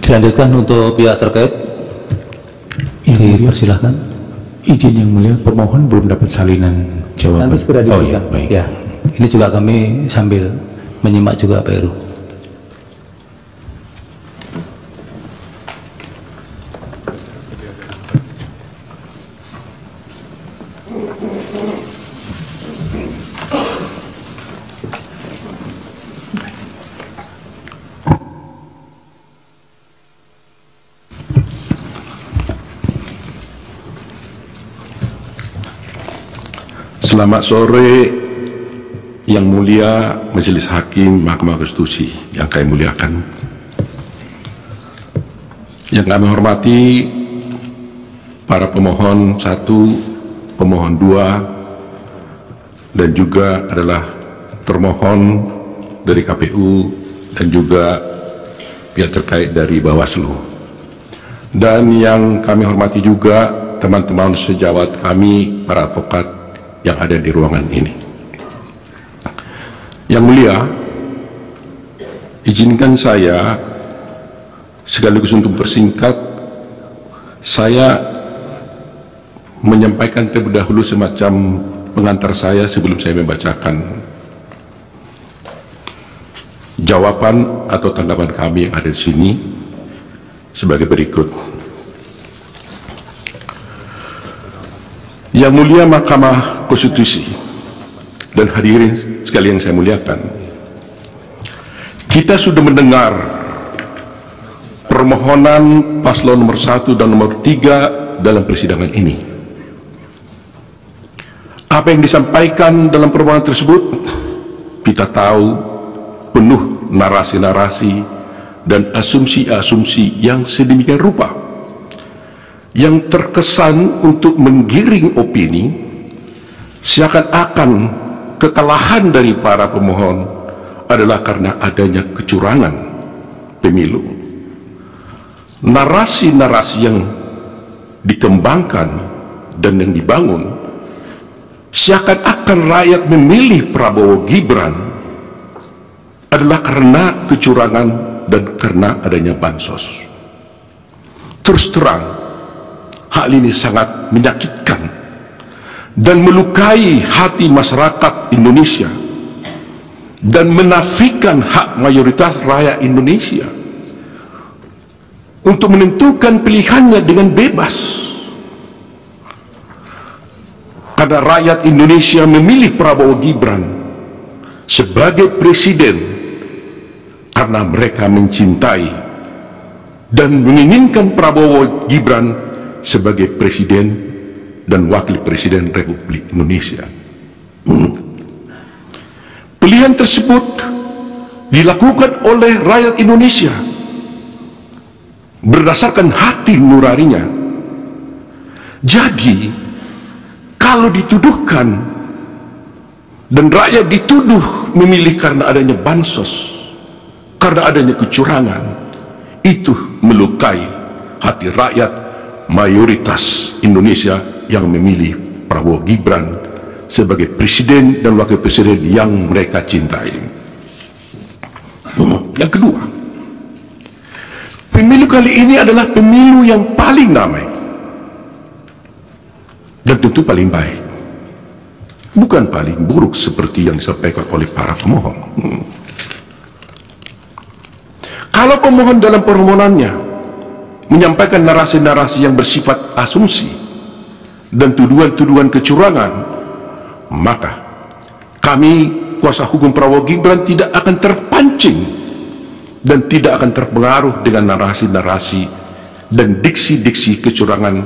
Dilanjutkan untuk pihak terkait. Dipersilahkan. Izin yang mulia, pemohon belum dapat salinan jawaban. Nanti segera diberikan. Oh iya, baik. Ya, ini juga kami sambil menyimak juga Pak Heru. Selamat sore Yang Mulia Majelis Hakim Mahkamah Konstitusi yang kami muliakan, yang kami hormati para pemohon 1, pemohon 2, dan juga adalah termohon dari KPU dan juga pihak terkait dari Bawaslu, dan yang kami hormati juga teman-teman sejawat kami, para advokat yang ada di ruangan ini. Yang Mulia, izinkan saya sekaligus untuk persingkat, saya menyampaikan terlebih dahulu semacam pengantar saya sebelum saya membacakan jawaban atau tanggapan kami yang ada di sini sebagai berikut. Yang Mulia Mahkamah Konstitusi dan hadirin sekalian yang saya muliakan, kita sudah mendengar permohonan paslon nomor 1 dan nomor 3 dalam persidangan ini. Apa yang disampaikan dalam permohonan tersebut, kita tahu penuh narasi-narasi dan asumsi-asumsi yang sedemikian rupa, yang terkesan untuk menggiring opini seakan-akan kekalahan dari para pemohon adalah karena adanya kecurangan pemilu. Narasi-narasi yang dikembangkan dan yang dibangun seakan-akan rakyat memilih Prabowo Gibran adalah karena kecurangan dan karena adanya bansos. Terus terang, hal ini sangat menyakitkan dan melukai hati masyarakat Indonesia dan menafikan hak mayoritas rakyat Indonesia untuk menentukan pilihannya dengan bebas. Karena rakyat Indonesia memilih Prabowo Gibran sebagai presiden karena mereka mencintai dan menginginkan Prabowo Gibran sebagai presiden dan wakil presiden Republik Indonesia. Pilihan tersebut dilakukan oleh rakyat Indonesia berdasarkan hati nuraninya. Jadi kalau dituduhkan dan rakyat dituduh memilih karena adanya bansos, karena adanya kecurangan, itu melukai hati rakyat mayoritas Indonesia yang memilih Prabowo Gibran sebagai presiden dan wakil presiden yang mereka cintai. Yang kedua, pemilu kali ini adalah pemilu yang paling damai dan tentu paling baik, bukan paling buruk seperti yang disampaikan oleh para pemohon. Kalau pemohon dalam permohonannya menyampaikan narasi-narasi yang bersifat asumsi dan tuduhan-tuduhan kecurangan, maka kami kuasa hukum Prabowo Gibran tidak akan terpancing dan tidak akan terpengaruh dengan narasi-narasi dan diksi-diksi kecurangan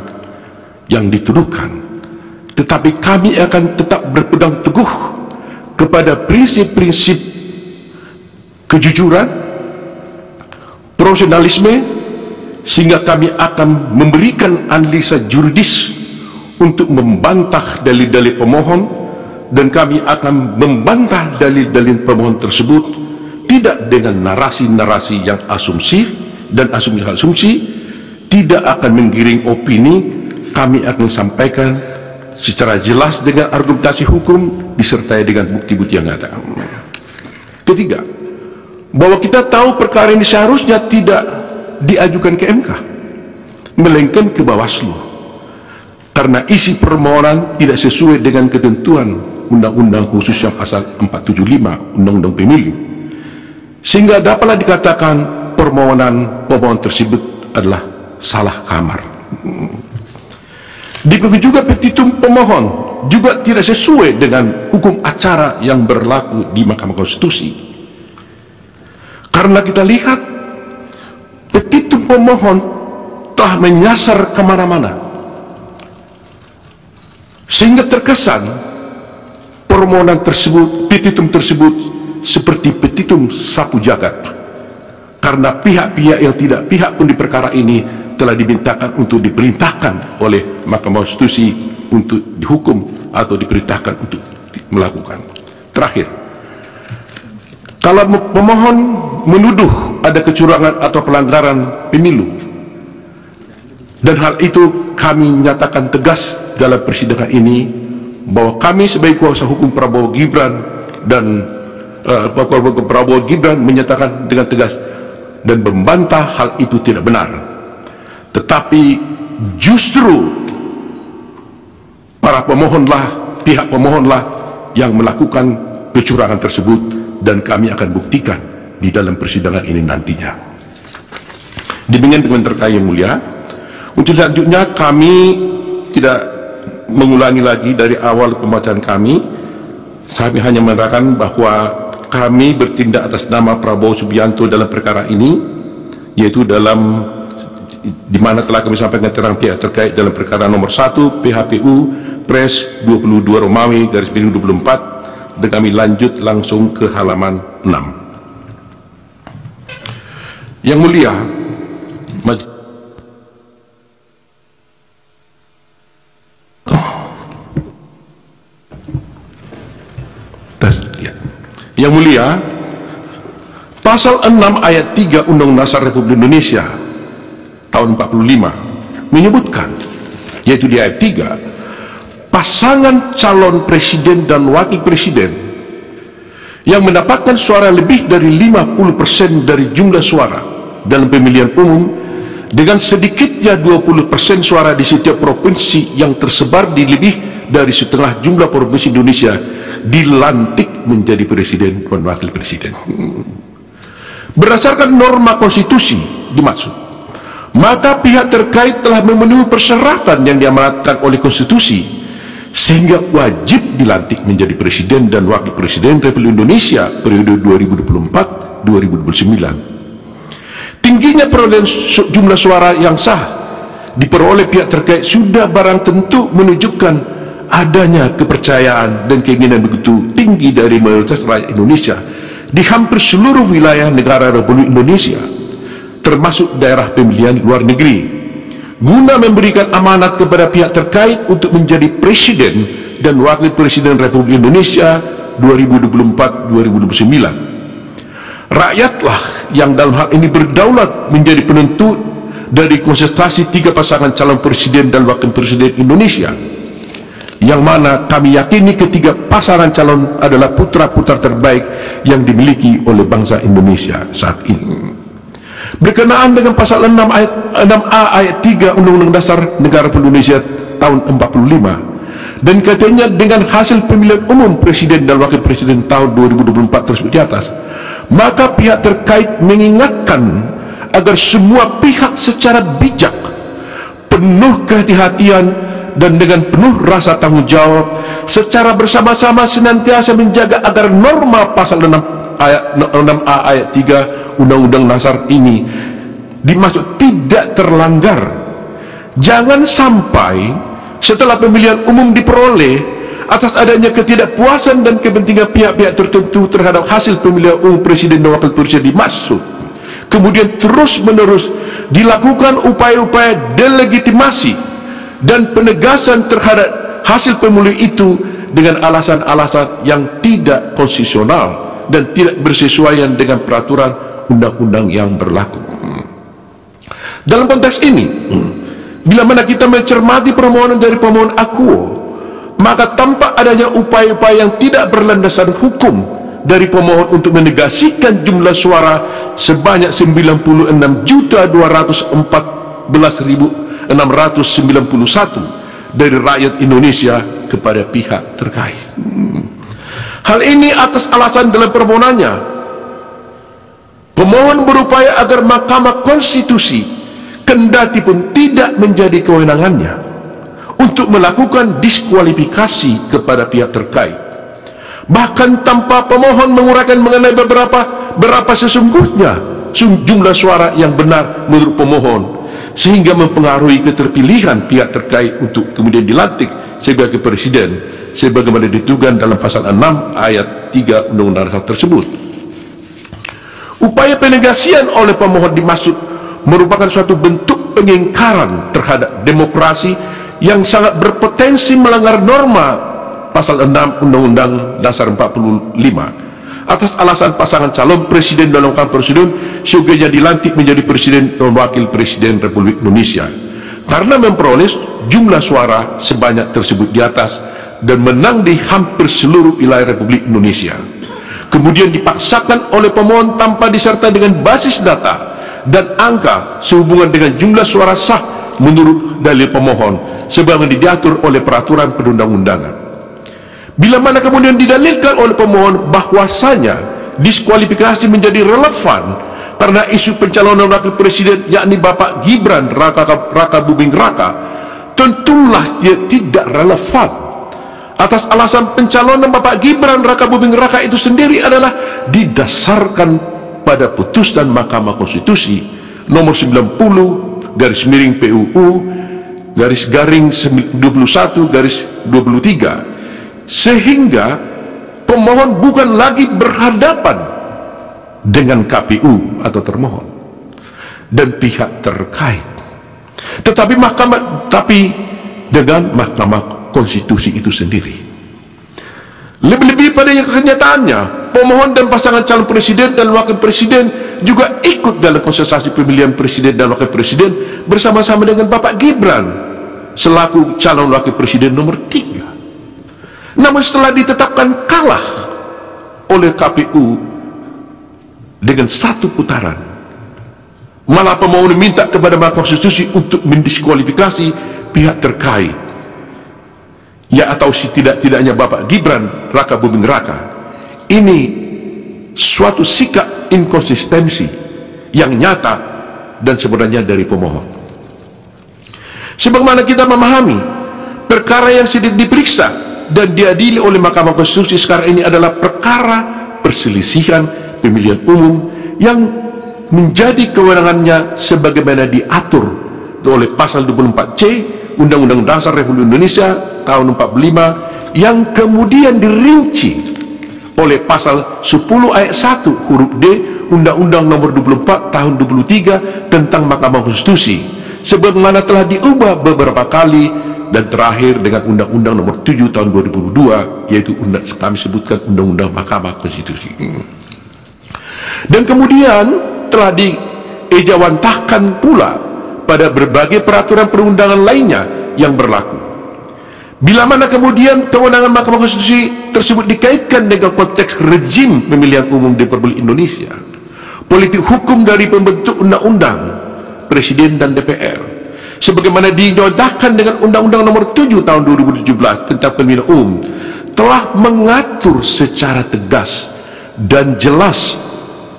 yang dituduhkan, tetapi kami akan tetap berpegang teguh kepada prinsip-prinsip kejujuran, profesionalisme, sehingga kami akan memberikan analisa juridis untuk membantah dalil-dalil pemohon, dan kami akan membantah dalil-dalil pemohon tersebut tidak dengan narasi-narasi yang asumsi dan asumsi-asumsi, tidak akan menggiring opini. Kami akan sampaikan secara jelas dengan argumentasi hukum disertai dengan bukti-bukti yang ada. Ketiga, bahwa kita tahu perkara ini seharusnya tidak diajukan ke MK, melainkan ke Bawaslu, karena isi permohonan tidak sesuai dengan ketentuan Undang-Undang khususnya pasal 475 Undang-Undang Pemilu, sehingga dapatlah dikatakan permohonan pemohon tersebut adalah salah kamar. Demikian juga petitum pemohon juga tidak sesuai dengan hukum acara yang berlaku di Mahkamah Konstitusi, karena kita lihat petitum pemohon telah menyasar kemana-mana, sehingga terkesan permohonan tersebut, petitum tersebut seperti petitum sapu jagat, karena pihak-pihak yang tidak pihak pun di perkara ini telah dimintakan untuk diperintahkan oleh Mahkamah Konstitusi untuk dihukum atau diperintahkan untuk melakukan. Terakhir, kalau pemohon menuduh ada kecurangan atau pelanggaran pemilu, dan hal itu kami nyatakan tegas dalam persidangan ini, bahwa kami sebagai kuasa hukum Prabowo Gibran dan Prabowo Gibran menyatakan dengan tegas dan membantah hal itu tidak benar. Tetapi justru para pemohonlah, pihak pemohonlah yang melakukan kecurangan tersebut, dan kami akan buktikan di dalam persidangan ini nantinya. Demikian dengan terkait yang mulia. Untuk selanjutnya kami tidak mengulangi lagi dari awal pembacaan kami. Saya hanya menerangkan bahwa kami bertindak atas nama Prabowo Subianto dalam perkara ini, yaitu dalam di mana telah kami sampaikan terang pihak terkait dalam perkara nomor 1 PHPU Pres 22 Romawi / 24, dan kami lanjut langsung ke halaman 6. Yang mulia, Yang mulia, pasal 6 ayat 3 Undang-Undang Dasar Republik Indonesia tahun 45 menyebutkan, yaitu di ayat 3, pasangan calon presiden dan wakil presiden yang mendapatkan suara lebih dari 50% dari jumlah suara dalam pemilihan umum dengan sedikitnya 20% suara di setiap provinsi yang tersebar di lebih dari setengah jumlah provinsi Indonesia dilantik menjadi presiden dan wakil presiden. Berdasarkan norma konstitusi dimaksud, maka pihak terkait telah memenuhi persyaratan yang diamanatkan oleh konstitusi, sehingga wajib dilantik menjadi presiden dan wakil presiden Republik Indonesia periode 2024-2029. Tingginya perolehan jumlah suara yang sah diperoleh pihak terkait sudah barang tentu menunjukkan adanya kepercayaan dan keinginan begitu tinggi dari mayoritas rakyat Indonesia di hampir seluruh wilayah negara Republik Indonesia, termasuk daerah pemilihan luar negeri, guna memberikan amanat kepada pihak terkait untuk menjadi presiden dan wakil presiden Republik Indonesia 2024-2029. Rakyatlah yang dalam hal ini berdaulat menjadi penentu dari konsentrasi 3 pasangan calon presiden dan wakil presiden Indonesia, yang mana kami yakini ketiga pasangan calon adalah putra-putra terbaik yang dimiliki oleh bangsa Indonesia saat ini. Berkenaan dengan pasal 6A ayat 3 Undang-Undang Dasar Negara Republik Indonesia tahun 45, dan katanya dengan hasil pemilihan umum presiden dan wakil presiden tahun 2024 tersebut di atas, maka pihak terkait mengingatkan agar semua pihak secara bijak, penuh kehati-hatian, dan dengan penuh rasa tanggung jawab secara bersama-sama senantiasa menjaga agar norma pasal 6A ayat 3 Undang-Undang Dasar ini dimaksud tidak terlanggar. Jangan sampai setelah pemilihan umum diperoleh atas adanya ketidakpuasan dan kepentingan pihak-pihak tertentu terhadap hasil pemilihan umum presiden dan wakil presiden dimaksud, kemudian terus-menerus dilakukan upaya-upaya delegitimasi dan penegasan terhadap hasil pemilu itu dengan alasan-alasan yang tidak konstitusional dan tidak bersesuaian dengan peraturan undang-undang yang berlaku. Dalam konteks ini, bila mana kita mencermati permohonan dari pemohon akuo, maka tampak adanya upaya-upaya yang tidak berlandasan hukum dari pemohon untuk menegasikan jumlah suara sebanyak 96.214.691 dari rakyat Indonesia kepada pihak terkait. Hal ini atas alasan dalam permohonannya, pemohon berupaya agar Mahkamah Konstitusi kendati pun tidak menjadi kewenangannya untuk melakukan diskualifikasi kepada pihak terkait, bahkan tanpa pemohon menguraikan mengenai berapa sesungguhnya jumlah suara yang benar menurut pemohon, sehingga mempengaruhi keterpilihan pihak terkait untuk kemudian dilantik sebagai presiden sebagaimana ditentukan dalam pasal 6 ayat 3 Undang-Undang Dasar tersebut. Upaya penegasian oleh pemohon dimaksud merupakan suatu bentuk pengingkaran terhadap demokrasi yang sangat berpotensi melanggar norma pasal 6 Undang-Undang Dasar 45 atas alasan pasangan calon presiden dan wakil presiden sehingga dilantik menjadi presiden dan wakil presiden Republik Indonesia karena memperoleh jumlah suara sebanyak tersebut di atas dan menang di hampir seluruh wilayah Republik Indonesia, kemudian dipaksakan oleh pemohon tanpa disertai dengan basis data dan angka sehubungan dengan jumlah suara sah menurut dalil pemohon sebagaimana diatur oleh peraturan perundang-undangan. Bila mana kemudian didalilkan oleh pemohon bahwasanya diskualifikasi menjadi relevan karena isu pencalonan wakil presiden yakni Bapak Gibran Raka Buming Raka, tentulah dia tidak relevan. Atas alasan pencalonan Bapak Gibran Raka Buming Raka itu sendiri adalah didasarkan pada putusan Mahkamah Konstitusi nomor 90 garis miring PUU garis garing 21 garis 23, sehingga pemohon bukan lagi berhadapan dengan KPU atau termohon dan pihak terkait, tetapi dengan Mahkamah Konstitusi itu sendiri. Lebih-lebih pada kenyataannya, pemohon dan pasangan calon presiden dan wakil presiden juga ikut dalam konsentrasi pemilihan presiden dan wakil presiden bersama-sama dengan Bapak Gibran selaku calon wakil presiden nomor 3. Namun setelah ditetapkan kalah oleh KPU dengan 1 putaran, malah pemohon meminta kepada Mahkamah Konstitusi untuk mendiskualifikasi pihak terkait, ya atau tidak-tidaknya Bapak Gibran Raka Buming Raka. Ini suatu sikap inkonsistensi yang nyata dan sebenarnya dari pemohon. Sebagaimana kita memahami, perkara yang sedang diperiksa dan diadili oleh Mahkamah Konstitusi sekarang ini adalah perkara perselisihan pemilihan umum yang menjadi kewenangannya sebagaimana diatur oleh pasal 24C Undang-Undang Dasar Republik Indonesia tahun 45 yang kemudian dirinci oleh pasal 10 ayat 1 huruf D Undang-Undang nomor 24 tahun 23 tentang Mahkamah Konstitusi, sebagaimana telah diubah beberapa kali dan terakhir dengan Undang-Undang nomor 7 tahun 2002, yaitu kami sebutkan Undang-Undang Mahkamah Konstitusi. Dan kemudian telah diejawantahkan pula pada berbagai peraturan perundangan lainnya yang berlaku. Bila mana kemudian kewenangan Mahkamah Konstitusi tersebut dikaitkan dengan konteks rejim pemilihan umum di Republik Indonesia, politik hukum dari pembentuk undang-undang, presiden dan DPR, sebagaimana didodahkan dengan Undang-Undang nomor 7 tahun 2017 tentang pemilihan umum, telah mengatur secara tegas dan jelas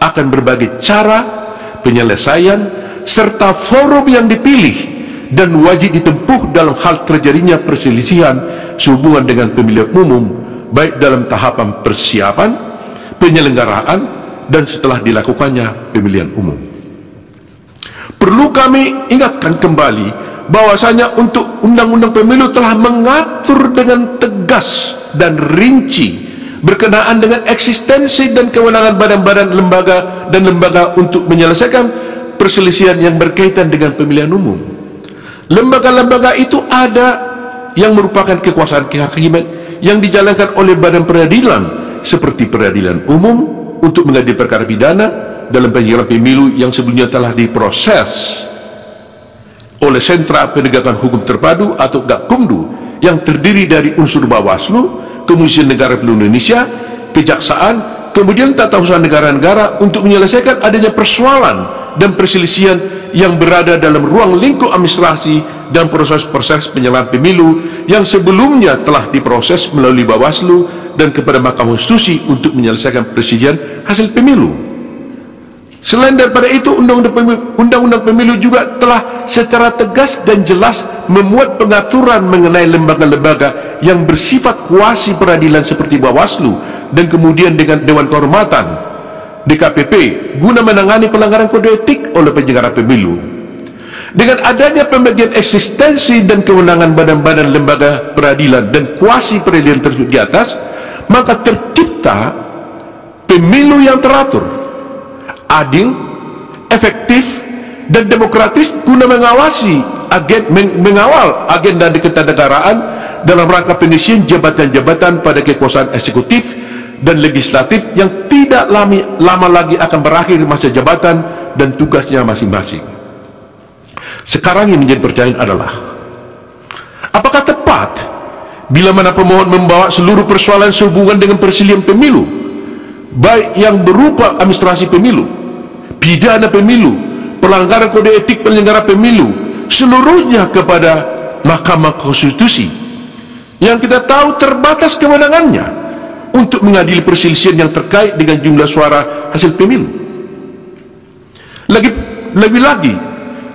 akan berbagai cara penyelesaian serta forum yang dipilih dan wajib ditempuh dalam hal terjadinya perselisihan sehubungan dengan pemilihan umum, baik dalam tahapan persiapan, penyelenggaraan, dan setelah dilakukannya pemilihan umum. Perlu kami ingatkan kembali bahwasanya untuk Undang-Undang Pemilu telah mengatur dengan tegas dan rinci berkenaan dengan eksistensi dan kewenangan badan-badan lembaga untuk menyelesaikan perselisihan yang berkaitan dengan pemilihan umum. Lembaga-lembaga itu ada yang merupakan kekuasaan kehakiman yang dijalankan oleh badan peradilan seperti peradilan umum untuk mengadili perkara pidana dalam penyelenggaraan pemilu yang sebelumnya telah diproses oleh Sentra Penegakan Hukum Terpadu atau Gakumdu yang terdiri dari unsur Bawaslu, Kepolisian Negara Republik Indonesia, Kejaksaan, kemudian tata usaha negara-negara untuk menyelesaikan adanya persoalan dan perselisihan yang berada dalam ruang lingkup administrasi dan proses-proses penyelenggaraan pemilu yang sebelumnya telah diproses melalui Bawaslu dan kepada Mahkamah Konstitusi untuk menyelesaikan perselisihan hasil pemilu. Selain daripada itu, Undang-Undang Pemilu juga telah secara tegas dan jelas memuat pengaturan mengenai lembaga-lembaga yang bersifat kuasi peradilan seperti Bawaslu dan kemudian dengan Dewan Kehormatan DKPP guna menangani pelanggaran kode etik oleh penyelenggara pemilu. Dengan adanya pembagian eksistensi dan kewenangan badan-badan lembaga peradilan dan kuasi peradilan tersebut di atas, maka tercipta pemilu yang teratur, adil, efektif, dan demokratis guna mengawal agenda ketatanegaraan dalam rangka pengisian jabatan-jabatan pada kekuasaan eksekutif dan legislatif yang tidak lama lagi akan berakhir masa jabatan dan tugasnya masing-masing. Sekarang yang menjadi pertanyaan adalah, apakah tepat bila mana pemohon membawa seluruh persoalan sehubungan dengan perselisihan pemilu, baik yang berupa administrasi pemilu, pidana pemilu, pelanggaran kode etik penyelenggara pemilu, seluruhnya kepada Mahkamah Konstitusi yang kita tahu terbatas kewenangannya untuk mengadili perselisihan yang terkait dengan jumlah suara hasil pemilu. Lebih lagi,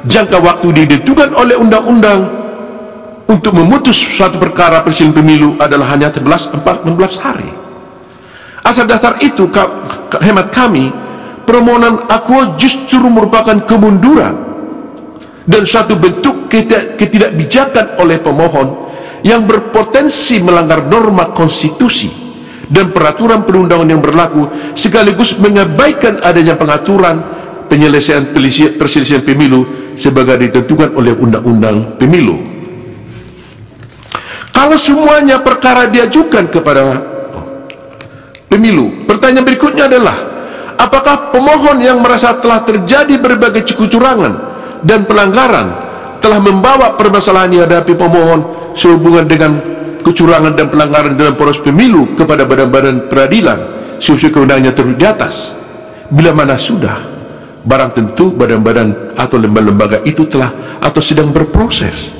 jangka waktu ditentukan oleh undang-undang untuk memutus suatu perkara perselisihan pemilu adalah hanya 16 hari. Asal dasar itu, hemat kami, permohonan akuo justru merupakan kemunduran dan suatu bentuk ketidakbijakan oleh pemohon yang berpotensi melanggar norma konstitusi dan peraturan perundangan yang berlaku, sekaligus mengabaikan adanya pengaturan penyelesaian perselisihan pemilu sebagai ditentukan oleh Undang-Undang Pemilu. Kalau semuanya perkara diajukan kepada pemilu, pertanyaan berikutnya adalah, apakah pemohon yang merasa telah terjadi berbagai kecurangan dan pelanggaran telah membawa permasalahan yang dihadapi pemohon sehubungan dengan kecurangan dan pelanggaran dalam proses pemilu kepada badan-badan peradilan sesuai kewenangannya terus di atas? Bila mana sudah, barang tentu badan-badan atau lembaga-lembaga itu telah atau sedang berproses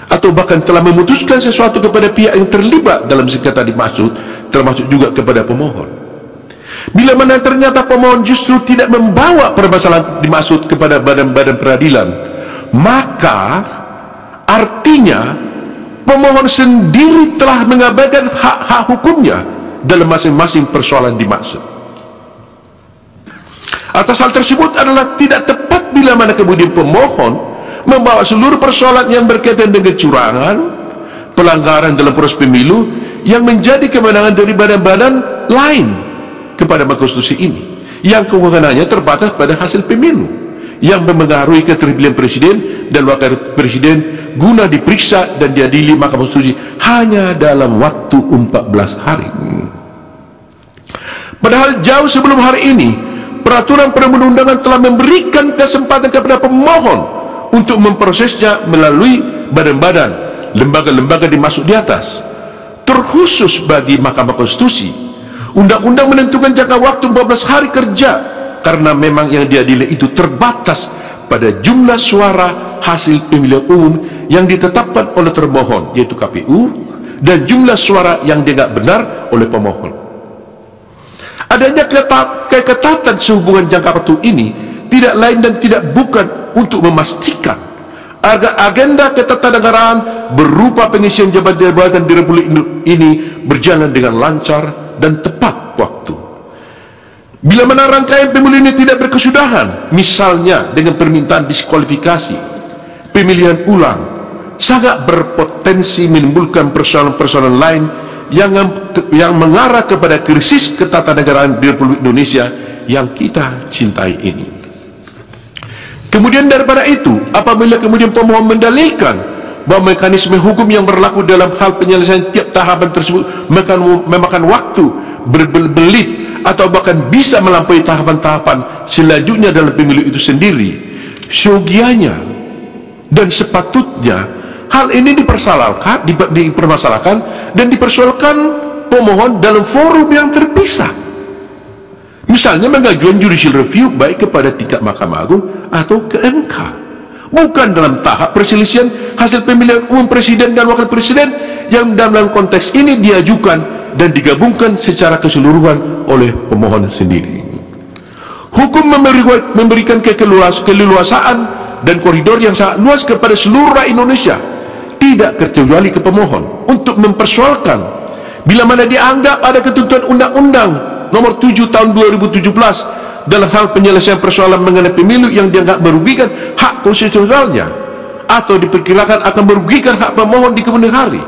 atau bahkan telah memutuskan sesuatu kepada pihak yang terlibat dalam sengketa dimaksud, termasuk juga kepada pemohon. Bila mana ternyata pemohon justru tidak membawa permasalahan dimaksud kepada badan-badan peradilan, maka artinya pemohon sendiri telah mengabaikan hak-hak hukumnya dalam masing-masing persoalan dimaksud. Atas hal tersebut adalah tidak tepat bila mana kemudian pemohon membawa seluruh persoalan yang berkaitan dengan kecurangan, pelanggaran dalam proses pemilu yang menjadi kewenangan dari badan-badan lain kepada Mahkamah Konstitusi ini, yang kewenangannya terbatas pada hasil pemilu yang memengaruhi keterpilihan presiden dan wakil presiden guna diperiksa dan diadili Mahkamah Konstitusi hanya dalam waktu 14 hari. Padahal jauh sebelum hari ini, peraturan perundang-undangan telah memberikan kesempatan kepada pemohon untuk memprosesnya melalui badan-badan, lembaga-lembaga dimaksud di atas. Terkhusus bagi Mahkamah Konstitusi, undang-undang menentukan jangka waktu 14 hari kerja karena memang yang diadili itu terbatas pada jumlah suara hasil pemilihan umum yang ditetapkan oleh termohon, yaitu KPU, dan jumlah suara yang dianggap benar oleh pemohon. Adanya keketatan sehubungan jangka waktu ini tidak lain dan tidak bukan untuk memastikan agar agenda ketatanegaraan berupa pengisian jabatan-jabatan di Republik ini berjalan dengan lancar dan tepat waktu. Bila mana rangkaian pemilu ini tidak berkesudahan, misalnya dengan permintaan diskualifikasi, pemilihan ulang, sangat berpotensi menimbulkan persoalan-persoalan lain yang mengarah kepada krisis ketatanegaraan di Republik Indonesia yang kita cintai ini. Kemudian daripada itu, apabila kemudian pemohon mendalilkan bahwa mekanisme hukum yang berlaku dalam hal penyelesaian tiap tahapan tersebut memakan waktu berbelit atau bahkan bisa melampaui tahapan-tahapan selanjutnya dalam pemilu itu sendiri, syogianya dan sepatutnya hal ini dipermasalahkan dan dipersoalkan pemohon dalam forum yang terpisah Misalnya mengajukan judicial review baik kepada tingkat Mahkamah Agung atau ke MK, bukan dalam tahap perselisihan hasil pemilihan umum presiden dan wakil presiden yang dalam konteks ini diajukan dan digabungkan secara keseluruhan oleh pemohon sendiri. Hukum memberikan keleluasaan dan koridor yang sangat luas kepada seluruh rakyat Indonesia, tidak terkecuali ke pemohon, untuk mempersoalkan bila mana dianggap ada ketentuan Undang-Undang Nomor 7 Tahun 2017 dalam hal penyelesaian persoalan mengenai pemilu yang dianggap merugikan hak konstitusionalnya atau diperkirakan akan merugikan hak pemohon di kemudian hari.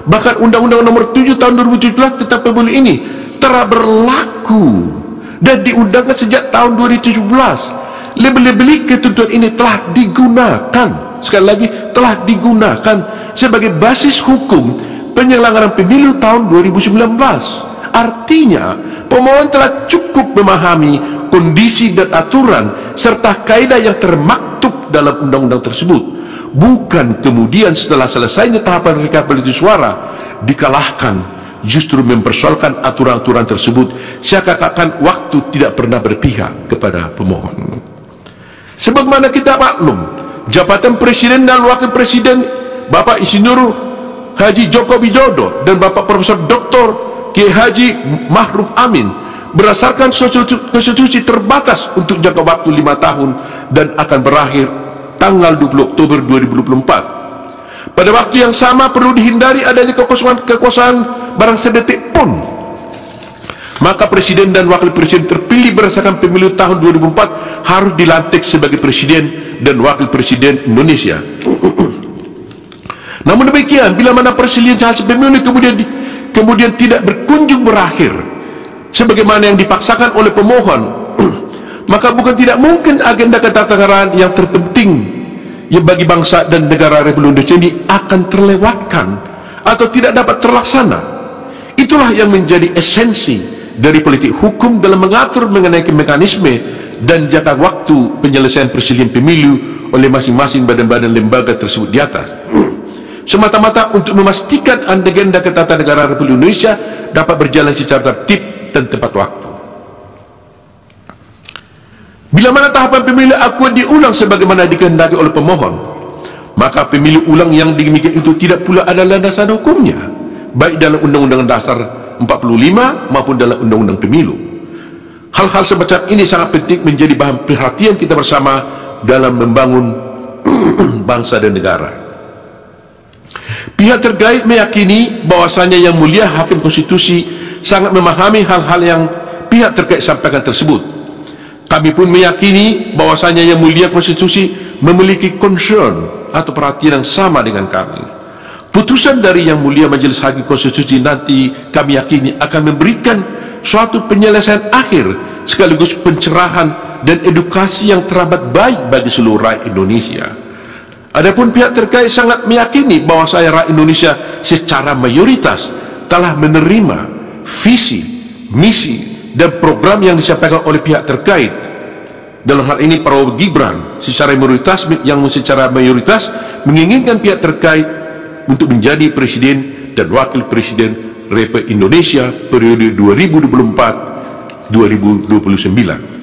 Bahkan Undang-Undang Nomor 7 Tahun 2017 tentang pemilu ini telah berlaku dan diundangkan sejak tahun 2017. Lebih-lebih ketentuan ini telah digunakan, sekali lagi telah digunakan sebagai basis hukum penyelenggaraan pemilu tahun 2019. Artinya pemohon telah cukup memahami kondisi dan aturan serta kaidah yang termaktub dalam undang-undang tersebut, bukan kemudian setelah selesainya tahapan rekapitulasi suara dikalahkan, justru mempersoalkan aturan-aturan tersebut seakan-akan waktu tidak pernah berpihak kepada pemohon. Sebagaimana kita maklum, jabatan presiden dan wakil presiden Bapak Insinyur Haji Joko Widodo dan Bapak Profesor Dr. Kiai Haji Ma'ruf Amin berdasarkan konstitusi terbatas untuk jangka waktu 5 tahun dan akan berakhir tanggal 20 Oktober 2024. Pada waktu yang sama perlu dihindari adanya kekosongan barang sedetik pun. Maka presiden dan wakil presiden terpilih berdasarkan pemilu tahun 2004 harus dilantik sebagai presiden dan wakil presiden Indonesia. Namun demikian, bila mana perselisihan hasil pemilu kemudian tidak berkunjung berakhir sebagaimana yang dipaksakan oleh pemohon, maka bukan tidak mungkin agenda ketatanegaraan yang terpenting yang bagi bangsa dan negara Republik Indonesia ini akan terlewatkan atau tidak dapat terlaksana. Itulah yang menjadi esensi dari politik hukum dalam mengatur mengenai mekanisme dan jangka waktu penyelesaian perselisihan pemilu oleh masing-masing badan-badan lembaga tersebut di atas, semata-mata untuk memastikan agenda ketatanegaraan Republik Indonesia dapat berjalan secara tertib dan tepat waktu. Bila mana tahapan pemilu akuan diulang sebagaimana dikehendaki oleh pemohon, maka pemilu ulang yang demikian itu tidak pula ada landasan hukumnya, baik dalam Undang-Undang Dasar 45 maupun dalam Undang-Undang Pemilu. Hal-hal semacam ini sangat penting menjadi bahan perhatian kita bersama dalam membangun bangsa dan negara. Pihak terkait meyakini bahwasanya Yang Mulia Hakim Konstitusi sangat memahami hal-hal yang pihak terkait sampaikan tersebut. Kami pun meyakini bahwasanya Yang Mulia Konstitusi memiliki concern atau perhatian yang sama dengan kami. Putusan dari Yang Mulia Majelis Hakim Konstitusi nanti kami yakini akan memberikan suatu penyelesaian akhir sekaligus pencerahan dan edukasi yang teramat baik bagi seluruh rakyat Indonesia. Adapun pihak terkait sangat meyakini bahwasanya rakyat Indonesia secara mayoritas telah menerima visi, misi dan program yang disampaikan oleh pihak terkait. Dalam hal ini Prabowo Gibran secara mayoritas menginginkan pihak terkait untuk menjadi presiden dan wakil presiden Republik Indonesia periode 2024-2029.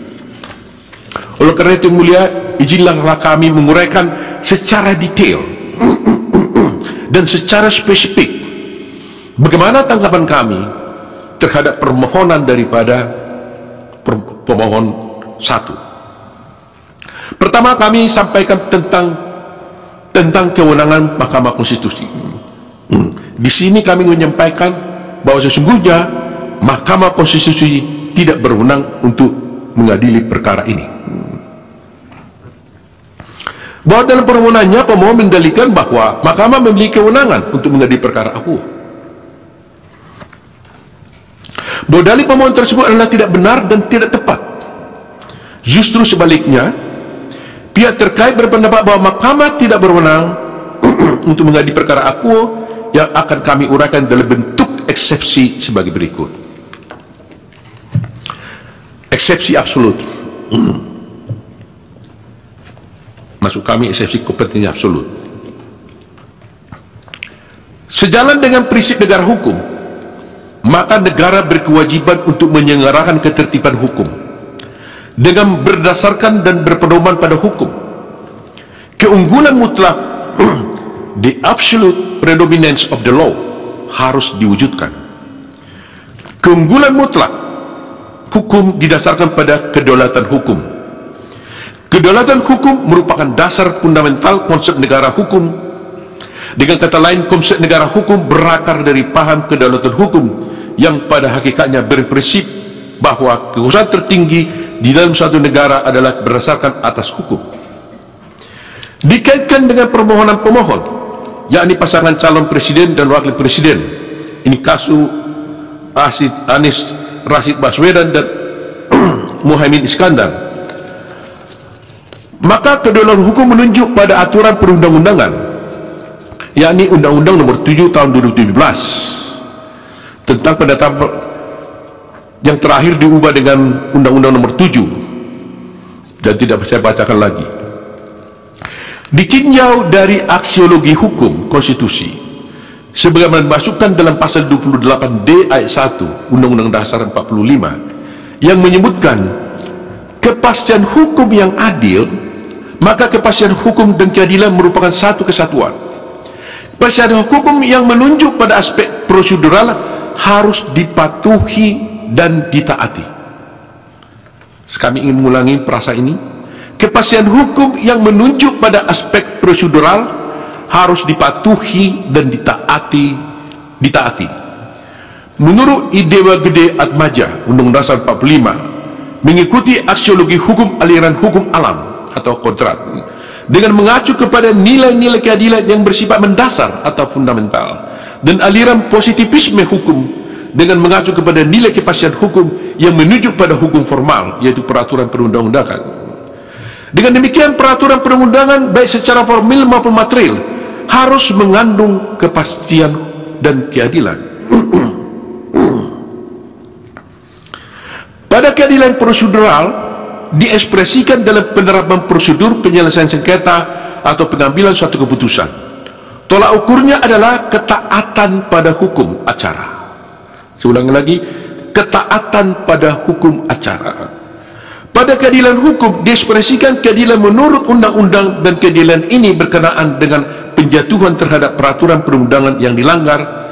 Oleh karena itu mulia, izinlah kami menguraikan secara detail dan secara spesifik bagaimana tanggapan kami terhadap permohonan daripada pemohon satu. Pertama, kami sampaikan tentang kewenangan Mahkamah Konstitusi. Di sini kami menyampaikan bahwa sesungguhnya Mahkamah Konstitusi tidak berwenang untuk mengadili perkara ini. Bahwa dalam permohonannya pemohon mendalilkan bahwa Mahkamah memiliki kewenangan untuk mengadili perkara akuo. Bahwa dalil pemohon tersebut adalah tidak benar dan tidak tepat. Justru sebaliknya, pihak terkait berpendapat bahwa Mahkamah tidak berwenang untuk mengadili perkara akuo yang akan kami uraikan dalam bentuk eksepsi sebagai berikut. Eksepsi absolut. Maksud kami eksepsi kompetensi absolut. Sejalan dengan prinsip negara hukum, maka negara berkewajiban untuk menyelenggarakan ketertiban hukum. dengan berdasarkan dan berpedoman pada hukum. Keunggulan mutlak the absolute predominance of the law harus diwujudkan. Keunggulan mutlak hukum didasarkan pada kedaulatan hukum. Kedaulatan hukum merupakan dasar fundamental konsep negara hukum. Dengan kata lain, konsep negara hukum berakar dari paham kedaulatan hukum yang pada hakikatnya berprinsip bahwa kekuasaan tertinggi di dalam suatu negara adalah berdasarkan atas hukum. Dikaitkan dengan permohonan pemohon, yakni pasangan calon presiden dan wakil presiden, ini kasus Anies Rashid Baswedan dan Muhaimin Iskandar, maka kedaulatan hukum menunjuk pada aturan perundang-undangan, yakni Undang-Undang Nomor 7 Tahun 2017 tentang penetapan yang terakhir diubah dengan Undang-Undang Nomor 7 dan tidak saya bacakan lagi. Ditinjau dari aksiologi hukum konstitusi sebagaimana dimasukkan dalam pasal 28D ayat 1 Undang-Undang Dasar 45 yang menyebutkan kepastian hukum yang adil, maka kepastian hukum dan keadilan merupakan satu kesatuan. Kepastian hukum yang menunjuk pada aspek prosedural harus dipatuhi dan ditaati. Kami ingin mengulangi perasa ini. Kepastian hukum yang menunjuk pada aspek prosedural harus dipatuhi dan ditaati. Menurut Idewa Gede Atmaja Undang-Undang Dasar 45 mengikuti aksiologi hukum aliran hukum alam atau kodrat dengan mengacu kepada nilai-nilai keadilan yang bersifat mendasar atau fundamental, dan aliran positivisme hukum dengan mengacu kepada nilai kepastian hukum yang menunjuk pada hukum formal, yaitu peraturan perundang-undangan. Dengan demikian, peraturan perundang-undangan baik secara formal maupun material harus mengandung kepastian dan keadilan. Pada keadilan prosedural diekspresikan dalam penerapan prosedur penyelesaian sengketa atau pengambilan suatu keputusan. Tolak ukurnya adalah ketaatan pada hukum acara. Saya ulangi lagi, ketaatan pada hukum acara. Pada keadilan hukum diekspresikan keadilan menurut undang-undang, dan keadilan ini berkenaan dengan penjatuhan terhadap peraturan perundangan yang dilanggar.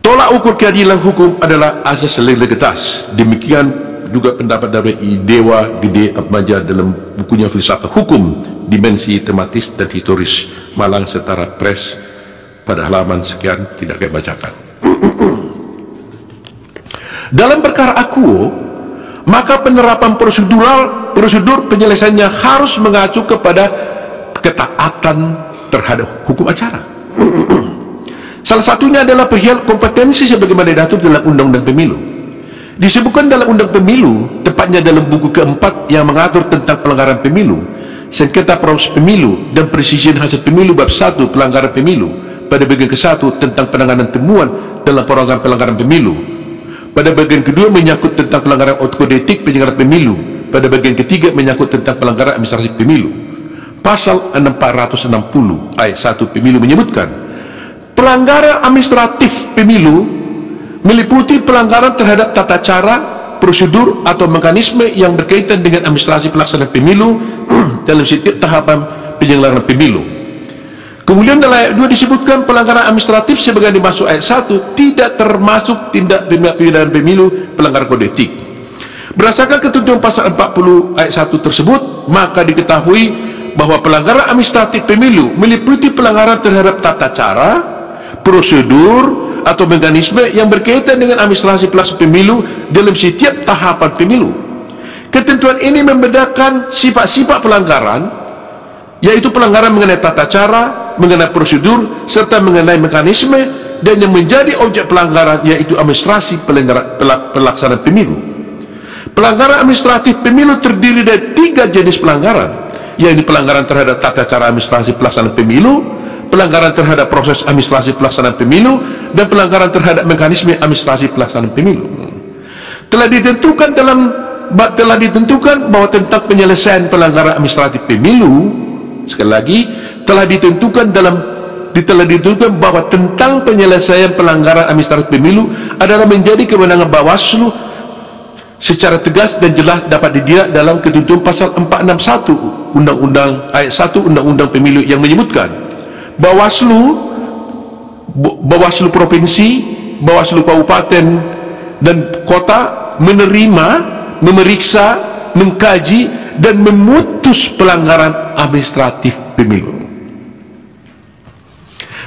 Tolak ukur keadilan hukum adalah asas legalitas. Demikian juga pendapat dari Idewa Gede Atmaja dalam bukunya Filsafat Hukum, Dimensi Tematis dan Historis, Malang Setara Press, pada halaman sekian, tidak saya bacakan. Dalam perkara akuo, maka penerapan prosedur penyelesaiannya harus mengacu kepada ketaatan terhadap hukum acara. Salah satunya adalah perihal kompetensi sebagaimana diatur dalam Undang-Undang Pemilu. Disebutkan dalam Undang Pemilu, tepatnya dalam buku keempat yang mengatur tentang pelanggaran pemilu, sengketa proses pemilu dan persisian hasil pemilu bab 1 pelanggaran pemilu, pada bagian ke-1 tentang penanganan temuan dalam perorangan pelanggaran pemilu, pada bagian kedua menyangkut tentang pelanggaran kode etik penyelenggaraan pemilu, pada bagian ketiga menyangkut tentang pelanggaran administrasi pemilu. Pasal 460 ayat 1 pemilu menyebutkan pelanggaran administratif pemilu meliputi pelanggaran terhadap tata cara, prosedur atau mekanisme yang berkaitan dengan administrasi pelaksanaan pemilu dalam setiap tahapan penyelenggaraan pemilu. Kemudian dalam ayat 2 disebutkan pelanggaran administratif sebagai dimaksud ayat 1 tidak termasuk tindak pidana pemilu pelanggaran kode etik. Berdasarkan ketentuan pasal 40 ayat 1 tersebut, maka diketahui bahwa pelanggaran administratif pemilu meliputi pelanggaran terhadap tata cara, prosedur atau mekanisme yang berkaitan dengan administrasi pelaksanaan pemilu dalam setiap tahapan pemilu. Ketentuan ini membedakan sifat-sifat pelanggaran, yaitu pelanggaran mengenai tata cara, mengenai prosedur, serta mengenai mekanisme, dan yang menjadi objek pelanggaran yaitu administrasi pelaksanaan pemilu. Pelanggaran administratif pemilu terdiri dari 3 jenis pelanggaran, yaitu pelanggaran terhadap tata cara administrasi pelaksanaan pemilu, pelanggaran terhadap proses administrasi pelaksanaan pemilu, dan pelanggaran terhadap mekanisme administrasi pelaksanaan pemilu. Telah ditentukan bahwa tentang penyelesaian pelanggaran administratif pemilu, sekali lagi, telah ditentukan bahwa tentang penyelesaian pelanggaran administratif pemilu adalah menjadi kewenangan Bawaslu secara tegas dan jelas dapat dilihat dalam ketentuan pasal 461 Undang-Undang ayat 1 Undang-Undang Pemilu yang menyebutkan Bawaslu provinsi, Bawaslu kabupaten dan kota menerima, memeriksa, mengkaji dan memutus pelanggaran administratif pemilu.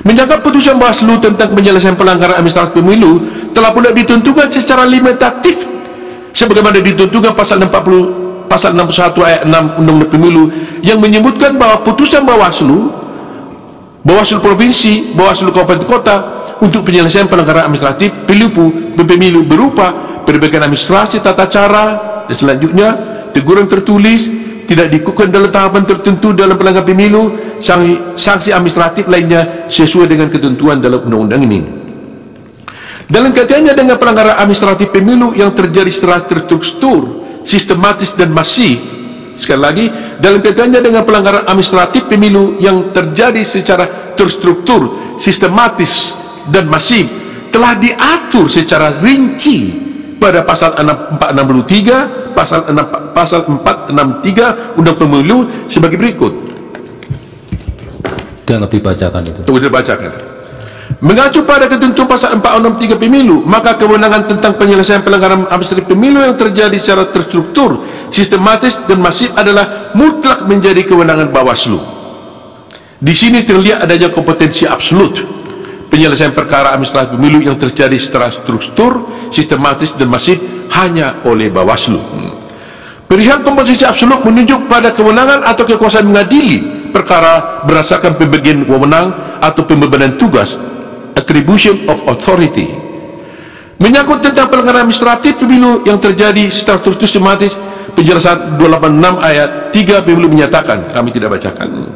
Menyangka putusan Bawaslu tentang penyelesaian pelanggaran administratif pemilu telah pula ditentukan secara limitatif sebagaimana ditentukan pasal 61 ayat 6 Undang-Undang Pemilu yang menyebutkan bahwa putusan Bawaslu provinsi, Bawaslu kabupaten kota untuk penyelesaian pelanggaran administratif pemilu berupa perbaikan administrasi tata cara dan selanjutnya teguran tertulis, tidak diikutkan dalam tahapan tertentu dalam pelanggaran pemilu, sanksi administratif lainnya sesuai dengan ketentuan dalam undang-undang ini. Dalam kaitannya dengan pelanggaran administratif pemilu yang terjadi secara terstruktur, sistematis dan masif, sekali lagi, dalam kaitannya dengan pelanggaran administratif pemilu yang terjadi secara terstruktur, sistematis dan masif, telah diatur secara rinci pada pasal 463, pasal 463 Undang Pemilu sebagai berikut. Dianggap dibacakan itu. Tunggu dibacakan. Mengacu pada ketentuan pasal 463 Pemilu, maka kewenangan tentang penyelesaian pelanggaran administratif pemilu yang terjadi secara terstruktur, sistematis dan masif adalah mutlak menjadi kewenangan Bawaslu. Di sini terlihat adanya kompetensi absolut penyelesaian perkara administratif pemilu yang terjadi secara struktur, sistematis dan masif hanya oleh Bawaslu. Perihal kompetensi absolut menunjuk pada kewenangan atau kekuasaan mengadili perkara berdasarkan pembagian wewenang atau pembebanan tugas, attribution of authority. Menyangkut tentang pelanggaran administratif pemilu yang terjadi secara struktur sistematis, penjelasan 286 ayat 3 Pemilu menyatakan, kami tidak bacakan,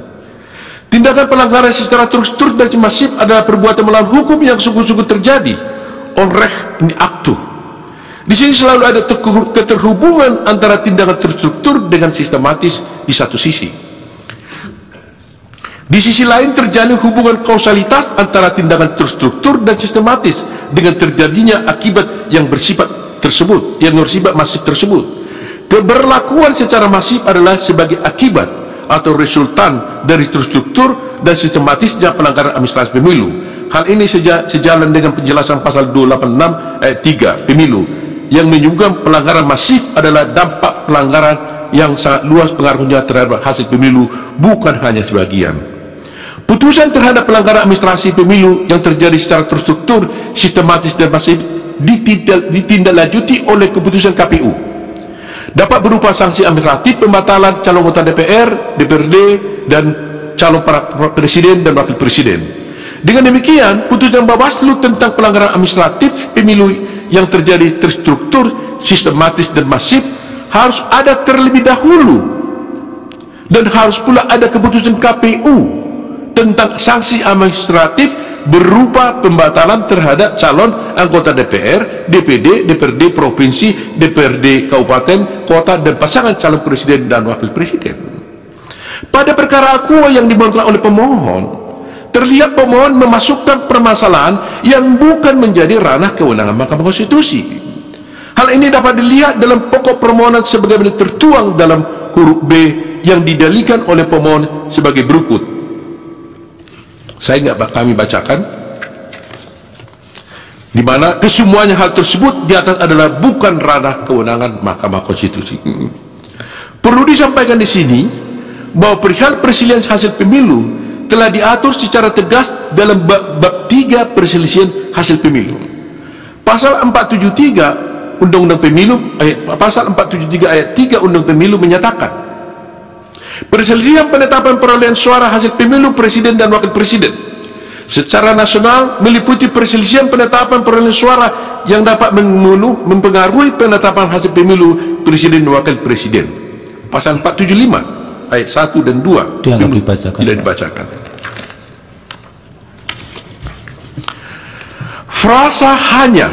tindakan pelanggaran secara terstruktur dan masif adalah perbuatan melawan hukum yang sungguh-sungguh terjadi Recht in actu. Di sini selalu ada keterhubungan antara tindakan terstruktur dengan sistematis di satu sisi. Di sisi lain terjalin hubungan kausalitas antara tindakan terstruktur dan sistematis dengan terjadinya akibat yang bersifat tersebut, yang bersifat masif tersebut. Keberlakuan secara masif adalah sebagai akibat atau resultan dari terstruktur dan sistematisnya pelanggaran administrasi pemilu. Hal ini sejalan dengan penjelasan pasal 286 ayat 3 Pemilu yang menyebutkan pelanggaran masif adalah dampak pelanggaran yang sangat luas pengaruhnya terhadap hasil pemilu, bukan hanya sebagian. Putusan terhadap pelanggaran administrasi pemilu yang terjadi secara terstruktur, sistematis dan masif ditindaklanjuti oleh keputusan KPU. Dapat berupa sanksi administratif, pembatalan calon anggota DPR, DPRD, dan calon para presiden dan wakil presiden. Dengan demikian, putusan Bawaslu tentang pelanggaran administratif pemilu yang terjadi terstruktur, sistematis dan masif harus ada terlebih dahulu, dan harus pula ada keputusan KPU tentang sanksi administratif berupa pembatalan terhadap calon anggota DPR, DPD, DPRD provinsi, DPRD kabupaten, kota dan pasangan calon presiden dan wakil presiden. Pada perkara aqua yang dimohonkan oleh pemohon, terlihat pemohon memasukkan permasalahan yang bukan menjadi ranah kewenangan Mahkamah Konstitusi. Hal ini dapat dilihat dalam pokok permohonan sebagaimana tertuang dalam huruf B yang didalilkan oleh pemohon sebagai berikut. Kami bacakan, di mana kesemuanya hal tersebut di atas adalah bukan ranah kewenangan Mahkamah Konstitusi. Perlu disampaikan di sini bahwa perihal perselisihan hasil pemilu telah diatur secara tegas dalam bab 3 perselisihan hasil pemilu. Pasal 473 Undang-Undang Pemilu pasal 473 ayat 3 Undang Pemilu menyatakan perselisihan penetapan perolehan suara hasil pemilu presiden dan wakil presiden secara nasional meliputi perselisihan penetapan perolehan suara yang dapat mempengaruhi penetapan hasil pemilu presiden dan wakil presiden. Pasal 475 ayat 1 dan 2 tidak dibacakan. Frasa hanya,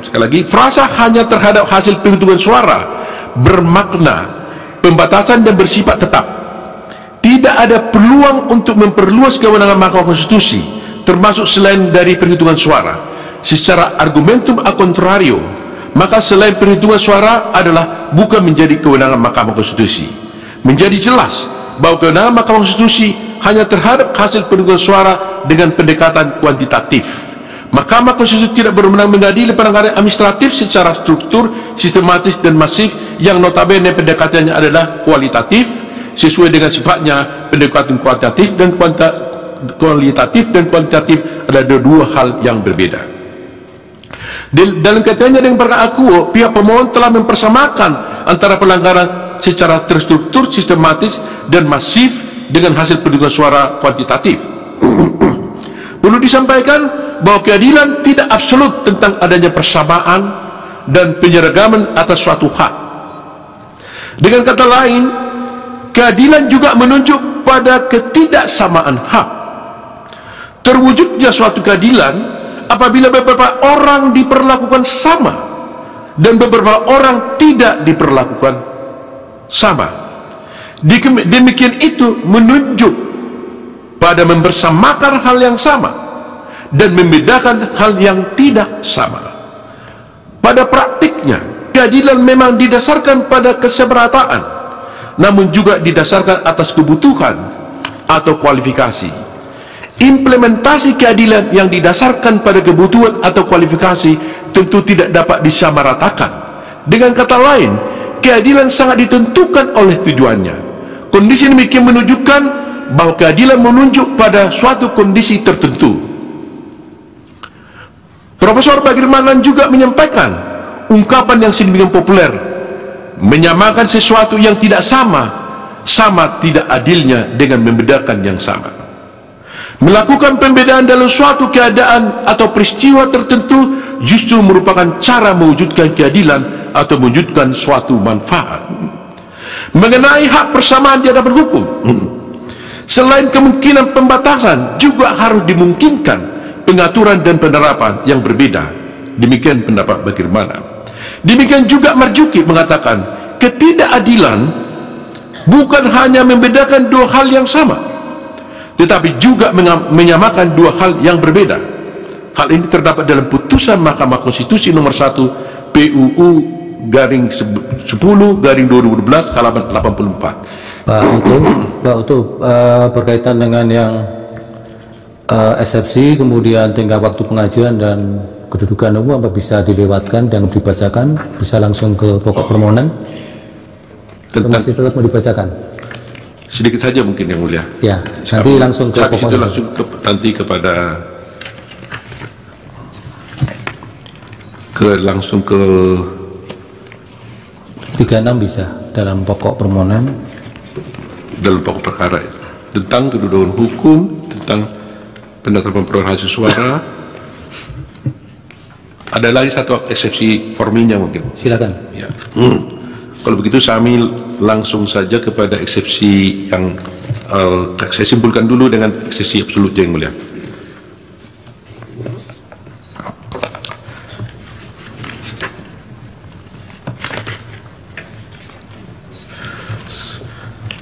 sekali lagi, frasa hanya terhadap hasil penghitungan suara bermakna pembatasan dan bersifat tetap. Tidak ada peluang untuk memperluas kewenangan Mahkamah Konstitusi, termasuk selain dari perhitungan suara. Secara argumentum a contrario, maka selain perhitungan suara adalah bukan menjadi kewenangan Mahkamah Konstitusi. Menjadi jelas bahwa kewenangan Mahkamah Konstitusi hanya terhadap hasil perhitungan suara dengan pendekatan kuantitatif. Mahkamah Konstitusi tidak berwenang mengadili pelanggaran administratif secara struktur, sistematis dan masif yang notabene pendekatannya adalah kualitatif, sesuai dengan sifatnya. Pendekatan kualitatif dan kuantitatif adalah dua hal yang berbeda. Dalam kaitannya dengan perkara akuo, pihak pemohon telah mempersamakan antara pelanggaran secara terstruktur, sistematis dan masif dengan hasil perhitungan suara kuantitatif. Perlu disampaikan bahwa keadilan tidak absolut tentang adanya persamaan dan penyeragaman atas suatu hak. Dengan kata lain, keadilan juga menunjuk pada ketidaksamaan hak. Terwujudnya suatu keadilan apabila beberapa orang diperlakukan sama dan beberapa orang tidak diperlakukan sama. Demikian itu menunjuk pada mempersamakan hal yang sama dan membedakan hal yang tidak sama. Pada praktiknya, keadilan memang didasarkan pada kesemerataan, namun juga didasarkan atas kebutuhan atau kualifikasi. Implementasi keadilan yang didasarkan pada kebutuhan atau kualifikasi tentu tidak dapat disamaratakan. Dengan kata lain, keadilan sangat ditentukan oleh tujuannya. Kondisi demikian menunjukkan bahwa keadilan menunjuk pada suatu kondisi tertentu. Profesor Bagirmanan juga menyampaikan ungkapan yang sedemikian populer, menyamakan sesuatu yang tidak sama tidak adilnya dengan membedakan yang sama. Melakukan pembedaan dalam suatu keadaan atau peristiwa tertentu justru merupakan cara mewujudkan keadilan atau mewujudkan suatu manfaat. Mengenai hak persamaan di hadapan hukum, selain kemungkinan pembatasan, juga harus dimungkinkan pengaturan dan penerapan yang berbeda. Demikian pendapat Bagirmanan. Demikian juga Marzuki mengatakan ketidakadilan bukan hanya membedakan dua hal yang sama, tetapi juga menyamakan dua hal yang berbeda. Hal ini terdapat dalam putusan Mahkamah Konstitusi nomor 1 PUU garing 10 garing 2012 halaman 84. Pak Utuh, berkaitan dengan yang eksepsi, kemudian tingkat waktu pengajuan dan kedudukan umum, apa bisa dilewatkan dan dibacakan, bisa langsung ke pokok permohonan? Atau masih tetap mau dibacakan? Sedikit saja mungkin yang mulia. Ya, nanti langsung ke habis itu langsung nanti kepada langsung ke 36 bisa dalam pokok permohonan, dalam pokok perkara tentang kedudukan hukum, tentang penetapan perolehan hasil suara. Ada lagi satu eksepsi formilnya mungkin. Silakan. Ya. Kalau begitu kami langsung saja kepada eksepsi yang saya simpulkan dulu dengan eksepsi absolut yang mulia.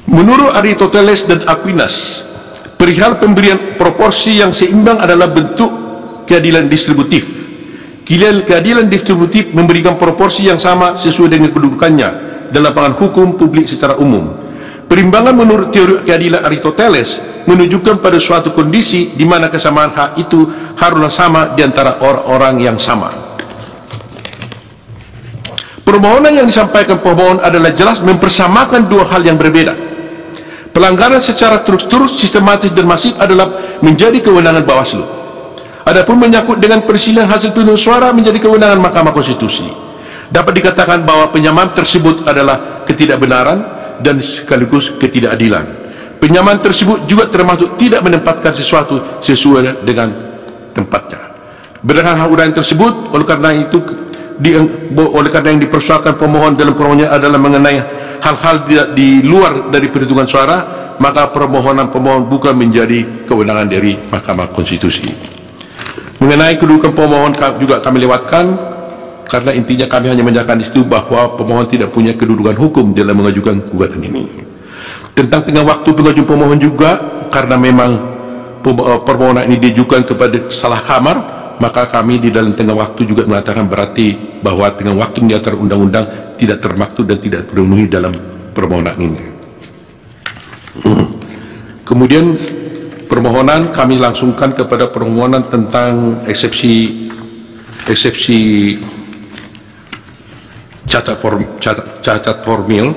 Menurut Aristoteles dan Aquinas, perihal pemberian proporsi yang seimbang adalah bentuk keadilan distributif. Keadilan distributif memberikan proporsi yang sama sesuai dengan kedudukannya dalam lapangan hukum publik secara umum. Perimbangan menurut teori keadilan Aristoteles menunjukkan pada suatu kondisi di mana kesamaan hak itu haruslah sama di antara orang-orang yang sama. Permohonan yang disampaikan pemohon adalah jelas mempersamakan dua hal yang berbeda. Pelanggaran secara struktur, sistematis dan masif adalah menjadi kewenangan Bawaslu. Adapun menyangkut dengan persilihan hasil penghitungan suara menjadi kewenangan Mahkamah Konstitusi. Dapat dikatakan bahwa penyamaan tersebut adalah ketidakbenaran dan sekaligus ketidakadilan. Penyamaan tersebut juga termasuk tidak menempatkan sesuatu sesuai dengan tempatnya. Berdasarkan hal uraian tersebut, oleh karena yang dipersoalkan pemohon dalam permohonannya adalah mengenai hal-hal di luar dari perhitungan suara, maka permohonan pemohon bukan menjadi kewenangan dari Mahkamah Konstitusi. Mengenai kedudukan pemohon juga kami lewatkan, karena intinya kami hanya menyatakan di situ bahwa pemohon tidak punya kedudukan hukum dalam mengajukan gugatan ini. Tentang tengah waktu pengajuan pemohon juga, karena memang permohonan ini diajukan kepada salah kamar, maka kami di dalam tengah waktu juga mengatakan berarti bahwa tengah waktu yang diatur undang-undang tidak termaktub dan tidak terpenuhi dalam permohonan ini. Kemudian permohonan kami langsungkan kepada permohonan tentang eksepsi cacat formil.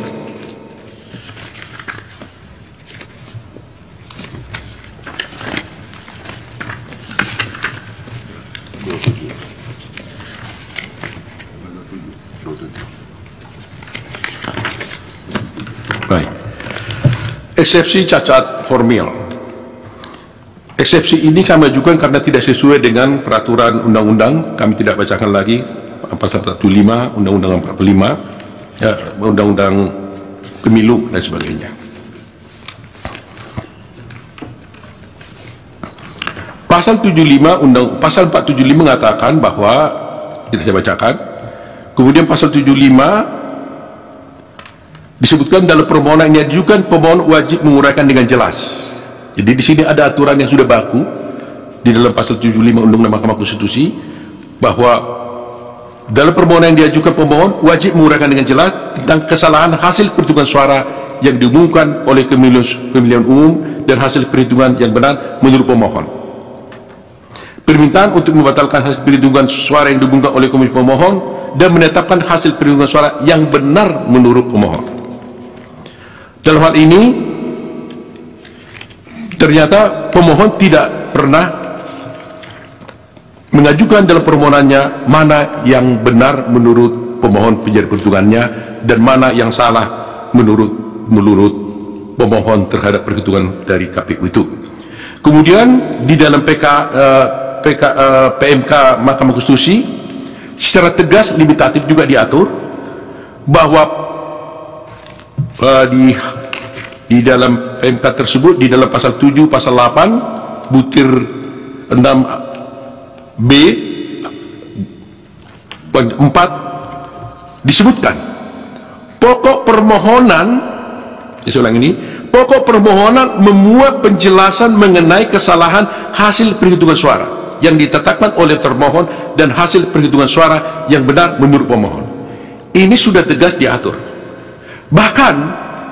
Baik. Eksepsi cacat formil. Eksepsi ini kami ajukan karena tidak sesuai dengan peraturan undang-undang. Kami tidak bacakan lagi pasal 115, undang-undang 45, undang-undang pemilu dan sebagainya. Pasal 75 pasal 475 mengatakan bahwa tidak saya bacakan. Kemudian pasal 75 disebutkan dalam permohonan yang diajukan pemohon wajib menguraikan dengan jelas. Jadi di sini ada aturan yang sudah baku di dalam pasal 75 Undang-Undang Mahkamah Konstitusi bahwa dalam permohonan yang diajukan pemohon wajib menguraikan dengan jelas tentang kesalahan hasil perhitungan suara yang diumumkan oleh pemilihan umum dan hasil perhitungan yang benar menurut pemohon. Permintaan untuk membatalkan hasil perhitungan suara yang diumumkan oleh komisi pemohon dan menetapkan hasil perhitungan suara yang benar menurut pemohon. Dalam hal ini ternyata pemohon tidak pernah mengajukan dalam permohonannya mana yang benar menurut pemohon penjara perhitungannya dan mana yang salah menurut pemohon terhadap perhitungan dari KPU itu. Kemudian di dalam PMK Mahkamah Konstitusi secara tegas limitatif juga diatur bahwa di dalam PMK tersebut, di dalam pasal 7, pasal 8 butir 6B 4 disebutkan pokok permohonan, saya ulang ini, pokok permohonan memuat penjelasan mengenai kesalahan hasil perhitungan suara yang ditetapkan oleh termohon dan hasil perhitungan suara yang benar menurut pemohon. Ini sudah tegas diatur. Bahkan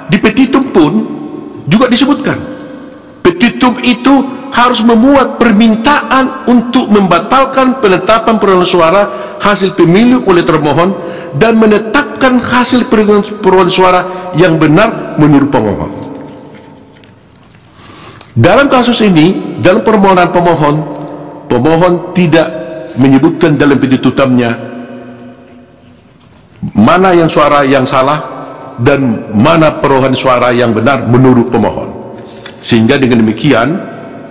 di petitum pun juga disebutkan petitum itu harus memuat permintaan untuk membatalkan penetapan perolehan suara hasil pemilu oleh termohon dan menetapkan hasil perolehan suara yang benar menurut pemohon. Dalam kasus ini, dalam permohonan pemohon tidak menyebutkan dalam petitumnya mana yang suara yang salah dan mana perolehan suara yang benar menurut pemohon. Sehingga dengan demikian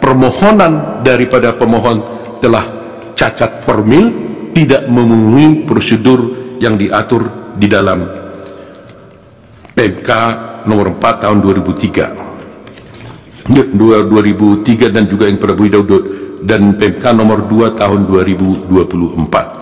permohonan daripada pemohon telah cacat formil, tidak memenuhi prosedur yang diatur di dalam PMK nomor 4 tahun 2003 dan juga yang pada dan PMK nomor 2 tahun 2024.